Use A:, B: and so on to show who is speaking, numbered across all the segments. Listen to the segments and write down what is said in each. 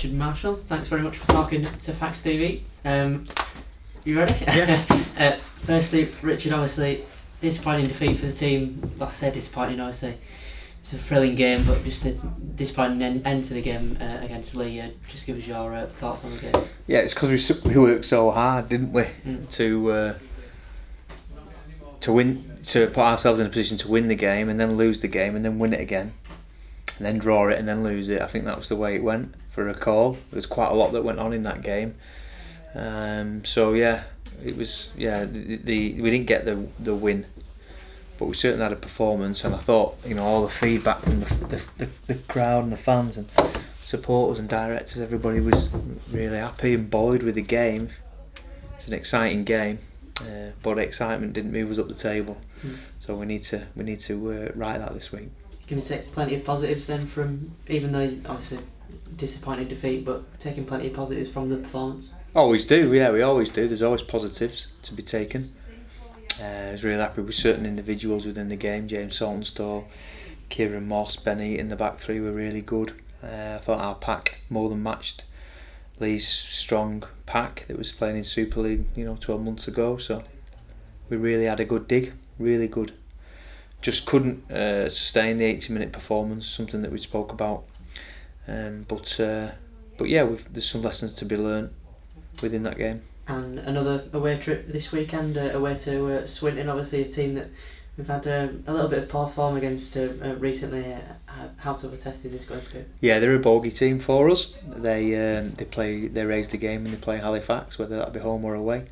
A: Richard Marshall. Thanks very much for talking to Facts TV. You ready?
B: Yeah.
A: Firstly, Richard, obviously disappointing defeat for the team. Like I said, disappointing. Obviously, it's a thrilling game, but just a disappointing end to the game against Lee. Just give us your thoughts on the game.
B: Yeah, it's because we worked so hard, didn't we, to win, to put ourselves in a position to win the game and then lose the game and then win it again and then draw it and then lose it. I think that was the way it went for a call. There's quite a lot that went on in that game. So yeah, it was we didn't get the win, but we certainly had a performance. And I thought, all the feedback from the crowd and the fans and supporters and directors, everybody was really happy and buoyed with the game. It's an exciting game, but excitement didn't move us up the table. So we need to right that this week.
A: Can you take plenty of positives then from, even though obviously disappointing defeat, but taking plenty of positives from the performance?
B: Always do, yeah, we always do. There's always positives to be taken. I was really happy with certain individuals within the game. James Saltonstall, Kieran Moss, Ben Eat in the back three were really good. I thought our pack more than matched Lee's strong pack that was playing in Super League 12 months ago. So we really had a good dig, really good. Just couldn't sustain the 80-minute performance, something that we spoke about. But yeah, there's some lessons to be learnt within that game. And
A: another away trip this weekend, away to Swinton, obviously a team that we've had a little bit of poor form against recently. How tough a test is this going to be?
B: Yeah, they're a bogey team for us. They raise the game and they play Halifax, whether that be home or away.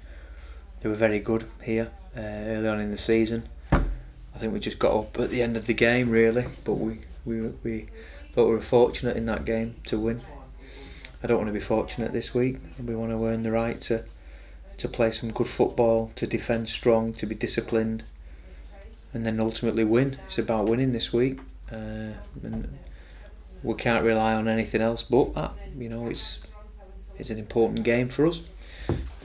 B: They were very good here early on in the season. I think we just got up at the end of the game really, but we thought we were fortunate in that game to win. I don't want to be fortunate this week. We want to earn the right to play some good football, to defend strong, to be disciplined, and then ultimately win. It's about winning this week, and we can't rely on anything else but that. It's an important game for us.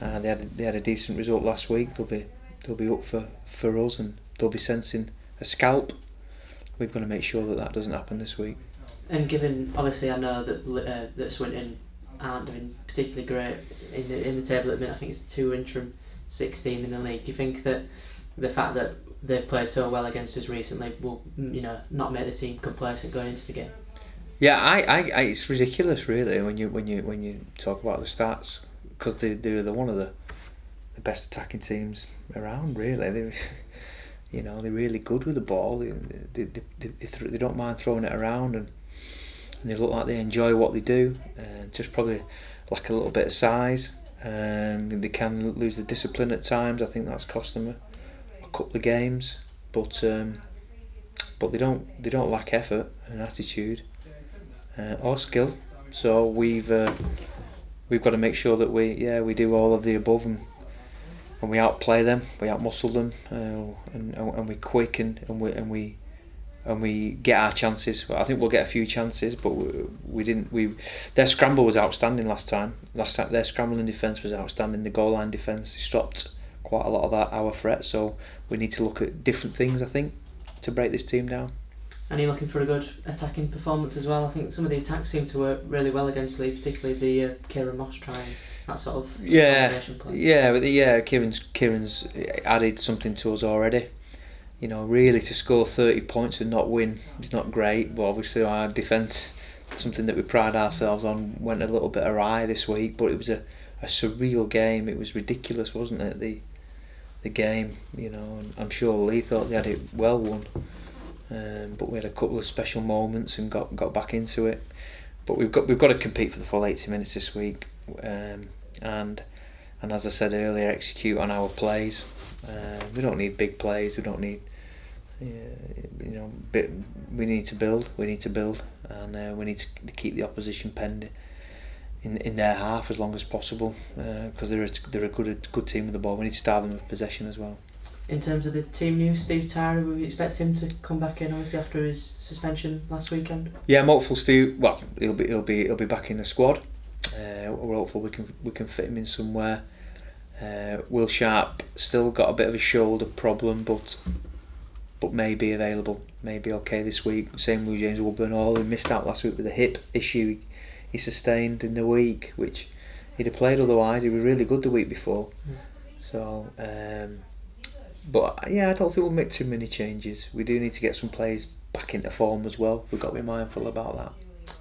B: They had a decent result last week. They'll be up for us, and they'll be sensing a scalp. We've got to make sure that doesn't happen this week.
A: And given, obviously, I know that Swinton aren't doing particularly great in the table at the minute. I think it's 2 wins from 16 in the league. Do you think that the fact that they've played so well against us recently will not make the team complacent going into the game?
B: Yeah, it's ridiculous really when you talk about the stats, because they're one of the best attacking teams around really. They're really good with the ball. They don't mind throwing it around, and they look like they enjoy what they do. Just probably lack a little bit of size. They can lose the discipline at times. I think that's cost them a couple of games. But they don't lack effort and attitude or skill. So we've got to make sure that we do all of the above, and we outplay them, we outmuscle them, and we're quick and we get our chances. Well, I think we'll get a few chances, but we didn't. Their scramble was outstanding last time. Their scrambling defence was outstanding. The goal line defence stopped quite a lot of our threat. So we need to look at different things, I think, to break this team down.
A: And you're looking for a good attacking performance as well. I think some of the attacks seem to work really well against Lee, particularly the Kieran Moss trying. That sort of play. Kieran's added something to us already. Really to score 30 points and not win is not great, but obviously our defence, something that we pride ourselves on, went a little bit awry this week. But it was a surreal game. It was ridiculous, wasn't it? The game, and I'm sure Lee thought they had it well won, but we had a couple of special moments and got back into it. But we've got to compete for the full 80 minutes this week. And as I said earlier, execute on our plays. We don't need big plays. We don't need, we need to build. We need to build, and we need to keep the opposition penned in their half as long as possible, because they're a good team with the ball. We need to starve them with possession as well. In terms of the team news, Steve Tyra, we expect him to come back in obviously after his suspension last weekend.
B: Yeah, I'm hopeful Steve. Well, he'll be back in the squad. We're hopeful we can fit him in somewhere. Will Sharp still got a bit of a shoulder problem, but may be available, may be okay this week. Same with James Woodburn Hall, who missed out last week with a hip issue. he sustained in the week, which he'd have played otherwise. He was really good the week before. So, but yeah, I don't think we'll make too many changes. We do need to get some players back into form as well. We've got to be mindful about that.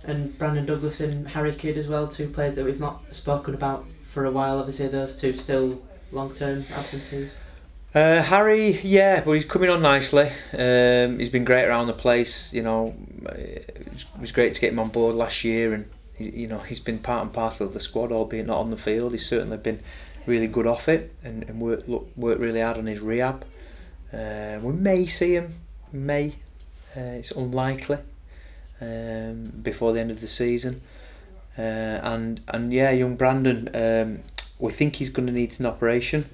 A: And Brandon Douglas and Harry Kidd as well, 2 players that we've not spoken about for a while. Obviously, those 2 still long-term absentees.
B: Harry, yeah, but he's coming on nicely. He's been great around the place. You know, it was great to get him on board last year, and he's been part and parcel of the squad, albeit not on the field. He's certainly been really good off it, and worked really hard on his rehab. We may see him. It's unlikely before the end of the season. And yeah, young Brandon, we think he's going to need an operation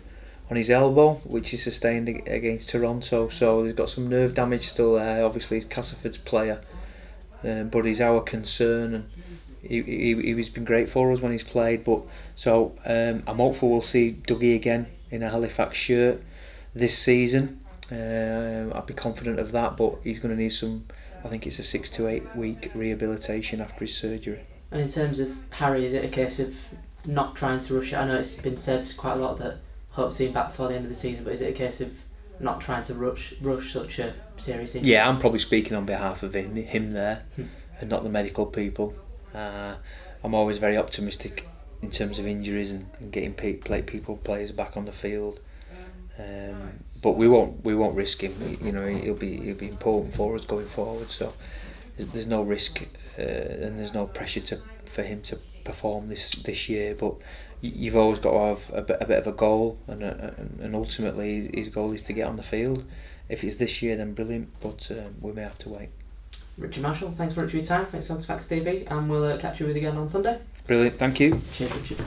B: on his elbow, which he sustained against Toronto. So he's got some nerve damage still there. Obviously, he's Castleford's player, but he's our concern, and he's been great for us when he's played. But so I'm hopeful we'll see Dougie again in a Halifax shirt this season. I'd be confident of that, but he's going to need some. I think it's a 6 to 8 week rehabilitation after his surgery. And
A: in terms of Harry, is it a case of not trying to rush it? I know it's been said quite a lot that hope to see him back before the end of the season, but is it a case of not trying to rush such a serious injury?
B: Yeah, I'm probably speaking on behalf of him there, and not the medical people. I'm always very optimistic in terms of injuries and getting players back on the field. But we won't risk him. You know, he'll be important for us going forward. So there's no risk and there's no pressure for him to perform this year. But you've always got to have a bit of a goal, and ultimately his goal is to get on the field. If it's this year, then brilliant. But we may have to wait.
A: Richard Marshall, thanks very much for your time. Thanks for Facts TV, and we'll catch you with again on Sunday.
B: Brilliant, thank you.
A: Cheers, Richard.